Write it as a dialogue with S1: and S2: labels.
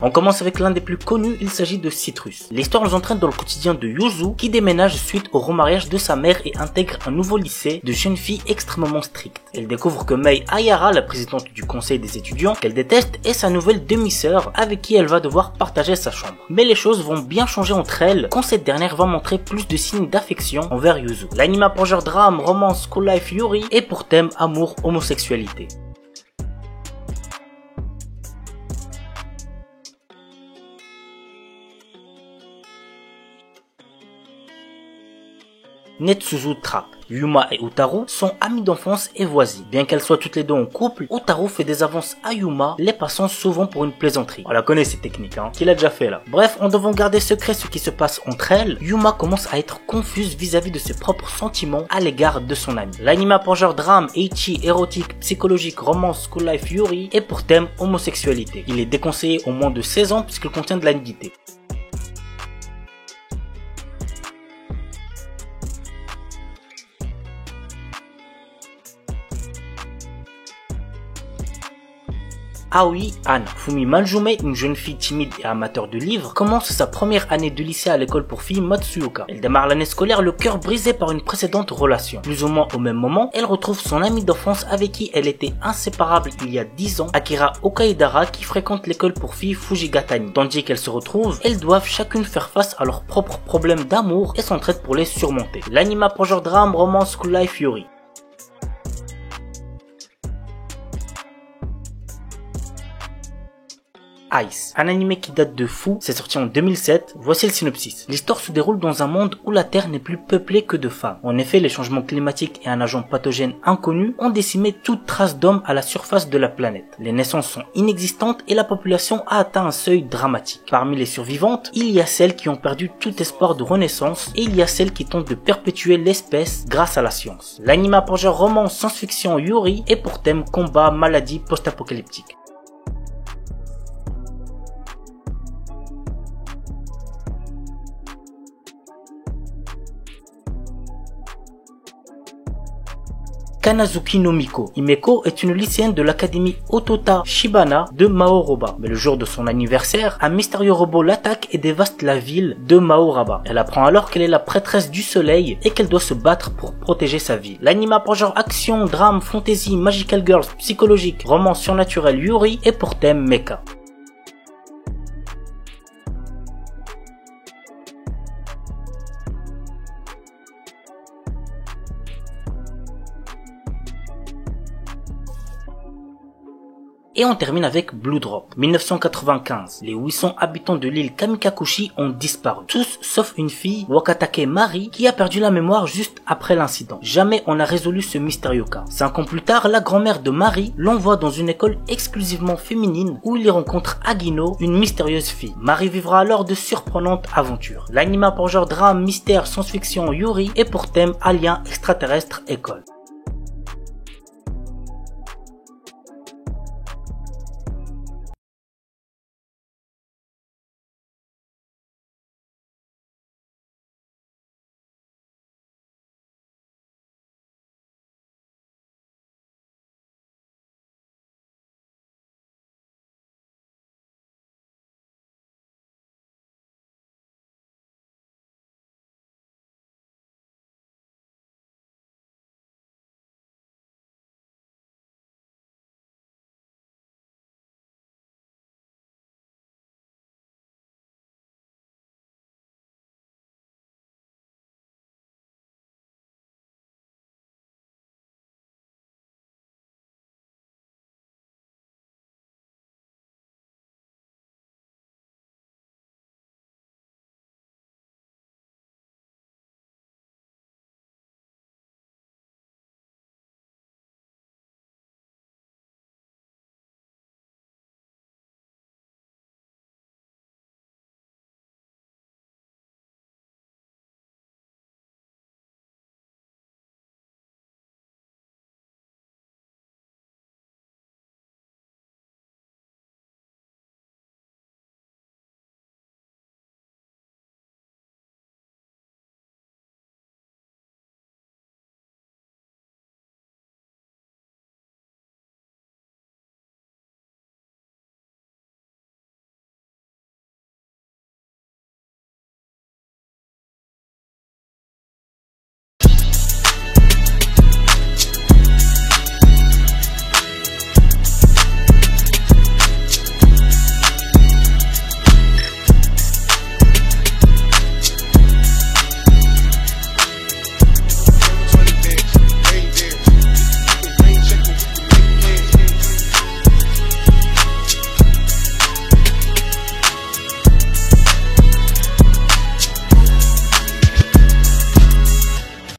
S1: On commence avec l'un des plus connus, il s'agit de Citrus. L'histoire nous entraîne dans le quotidien de Yuzu qui déménage suite au remariage de sa mère et intègre un nouveau lycée de jeunes filles extrêmement strictes. Elle découvre que Mei Ayara, la présidente du conseil des étudiants, qu'elle déteste, est sa nouvelle demi-sœur avec qui elle va devoir partager sa chambre. Mais les choses vont bien changer entre elles quand cette dernière va montrer plus de signes d'affection envers Yuzu. L'anime a pour genre drame, romance, school life, yuri et pour thème amour, homosexualité. Netsuzu Trap. Yuma et Utaru sont amies d'enfance et voisines. Bien qu'elles soient toutes les deux en couple, Utaru fait des avances à Yuma, les passant souvent pour une plaisanterie. On la connaît cette technique, qu'il a déjà fait là. Bref, en devant garder secret ce qui se passe entre elles, Yuma commence à être confuse vis-à-vis de ses propres sentiments à l'égard de son ami. L'anime a pour genre drame, ecchi, érotique, psychologique, romance, school life, yuri et pour thème homosexualité. Il est déconseillé aux moins de 16 ans puisqu'il contient de la nudité. Aoi Anna. Fumi Manjume, une jeune fille timide et amateur de livres, commence sa première année de lycée à l'école pour filles Matsuoka. Elle démarre l'année scolaire le cœur brisé par une précédente relation. Plus ou moins au même moment, elle retrouve son amie d'enfance avec qui elle était inséparable il y a 10 ans, Akira Okaidara, qui fréquente l'école pour filles Fujigatani. Tandis qu'elles se retrouvent, elles doivent chacune faire face à leurs propres problèmes d'amour et s'entraident pour les surmonter. L'anime a pour genre drame, romance, school life, yuri. Ice, un animé qui date de fou, c'est sorti en 2007, voici le synopsis. L'histoire se déroule dans un monde où la Terre n'est plus peuplée que de femmes. En effet, les changements climatiques et un agent pathogène inconnu ont décimé toute trace d'homme à la surface de la planète. Les naissances sont inexistantes et la population a atteint un seuil dramatique. Parmi les survivantes, il y a celles qui ont perdu tout espoir de renaissance et il y a celles qui tentent de perpétuer l'espèce grâce à la science. L'anime a pour genre roman, science-fiction, yuri et pour thème combat, maladie, post-apocalyptique. Kanazuki no Miko. Himeko est une lycéenne de l'académie Otota Shibana de Maoroba. Mais le jour de son anniversaire, un mystérieux robot l'attaque et dévaste la ville de Maoraba. Elle apprend alors qu'elle est la prêtresse du soleil et qu'elle doit se battre pour protéger sa ville. L'anime a pour genre action, drame, fantasy, magical girls, psychologique, roman surnaturel, yuri et pour thème mecha. Et on termine avec Blue Drop. 1995. Les 800 habitants de l'île Kamikakushi ont disparu. Tous sauf une fille, Wakatake Mari, qui a perdu la mémoire juste après l'incident. Jamais on n'a résolu ce mystérieux cas. 5 ans plus tard, la grand-mère de Mari l'envoie dans une école exclusivement féminine où il y rencontre Agino, une mystérieuse fille. Mari vivra alors de surprenantes aventures. L'anime pour genre drame, mystère, science-fiction, yuri et pour thème alien, extraterrestre, école.